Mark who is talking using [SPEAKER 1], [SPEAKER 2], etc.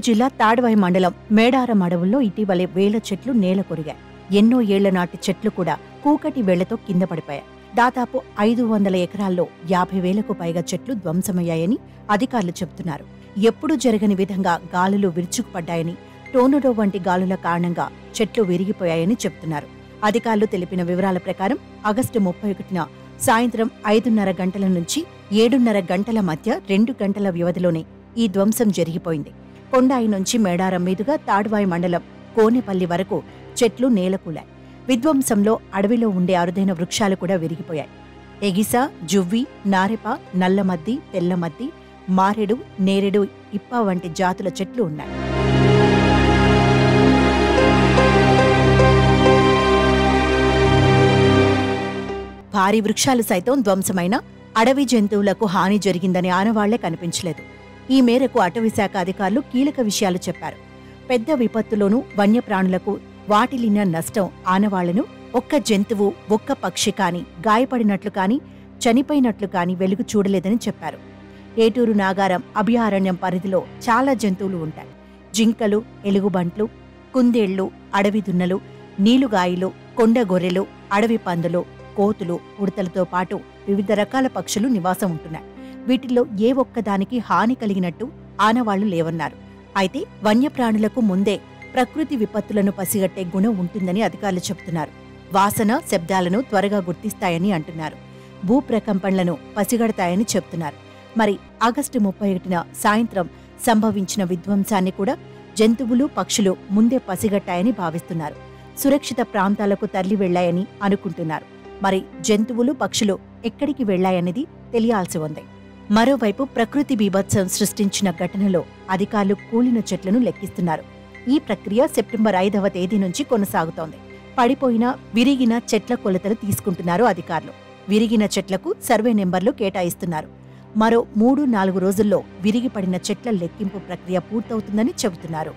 [SPEAKER 1] ఏలూరు జిల్లా తాడ్వాయి మండలం మేడారం అడవుల్లో ఇటీవలే వేల చెట్లు నేల కొరిగాయి. ఎన్నో ఏళ్ల నాటి చెట్లు కూడా కూకటి వేళ్లతో కింద పడిపోయాయి. దాదాపు 500 ఎకరాల్లో 50,000కు పైగా చెట్లు ధ్వంసమయ్యాయని అధికారులు చెబుతున్నారు. ఎప్పుడూ జరగని విధంగా గాలులు విరుచుకుపడ్డాయని, టోర్నడో వంటి గాలుల కారణంగా చెట్లు విరిగిపోయాయని చెబుతున్నారు. అధికారులు తెలిపిన వివరాల ప్రకారం ఆగస్టు 31న సాయంత్రం 5:30 గంటల నుంచి 7:30 గంటల మధ్య 2 గంటల వ్యవధిలోనే ఈ ధ్వంసం జరిగిపోయింది. కొండాయి నుంచి మేడారం మీదుగా తాడ్వాయి మండలం కోనెపల్లి వరకు చెట్లు నేలకూలాయి. విధ్వంసంలో అడవిలో ఉండే అరుదైన వృక్షాలు కూడా విరిగిపోయాయి. ఎగిస, జువ్వి, నారెప, నల్లమద్ది, తెల్లమద్ది, మారెడు, నేరెడు, ఇప్ప వంటి జాతుల చెట్లు ఉన్నాయి. భారీ వృక్షాలు సైతం ధ్వంసమైన అడవి జంతువులకు హాని జరిగిందని ఆనవాళ్లే కనిపించలేదు. ఈ మేరకు అటవీశాఖ అధికారులు కీలక విషయాలు చెప్పారు. పెద్ద విపత్తులోనూ వన్యప్రాణులకు వాటిల్లిన నష్టం ఆనవాళ్లను ఒక్క జంతువు, ఒక్క పక్షి కాని గాయపడినట్లు కాని చనిపోయినట్లు కాని వెలుగు చూడలేదని చెప్పారు. ఏటూరు నాగారం అభయారణ్యం పరిధిలో చాలా జంతువులు ఉంటాయి. జింకలు, ఎలుగుబంట్లు, కుందేళ్లు, అడవి దున్నలు, నీలుగాయిలు, కొండ గొర్రెలు, అడవి పందులు, కోతులు, ఉడతలతో పాటు వివిధ రకాల పక్షులు నివాసం ఉంటున్నాయి. వీటిల్లో ఏ ఒక్కదానికి హాని కలిగినట్టు ఆనవాళ్లు లేవన్నారు. అయితే వన్యప్రాణులకు ముందే ప్రకృతి విపత్తులను పసిగట్టే గుణం ఉంటుందని అధికారులు చెబుతున్నారు. వాసన, శబ్దాలను త్వరగా గుర్తిస్తాయని అంటున్నారు. భూప్రకంపనలను పసిగడతాయని చెబుతున్నారు. మరి ఆగస్టు 31న సాయంత్రం సంభవించిన విధ్వంసాన్ని కూడా జంతువులు, పక్షులు ముందే పసిగట్టాయని భావిస్తున్నారు. సురక్షిత ప్రాంతాలకు తరలి వెళ్లాయని అనుకుంటున్నారు. మరి జంతువులు, పక్షులు ఎక్కడికి వెళ్లాయనేది తెలియాల్సి ఉంది. మరోవైపు ప్రకృతి బీభత్సం సృష్టించిన ఘటనలో అధికారులు కూలిన చెట్లను లెక్కిస్తున్నారు. ఈ ప్రక్రియ సెప్టెంబర్ 5వ తేదీ నుంచి కొనసాగుతోంది. పడిపోయిన, విరిగిన చెట్ల కొలతలు తీసుకుంటున్నారు అధికారులు. విరిగిన చెట్లకు సర్వే నెంబర్లు కేటాయిస్తున్నారు. మరో 3-4 రోజుల్లో విరిగిపడిన చెట్ల లెక్కింపు ప్రక్రియ పూర్తవుతుందని చెబుతున్నారు.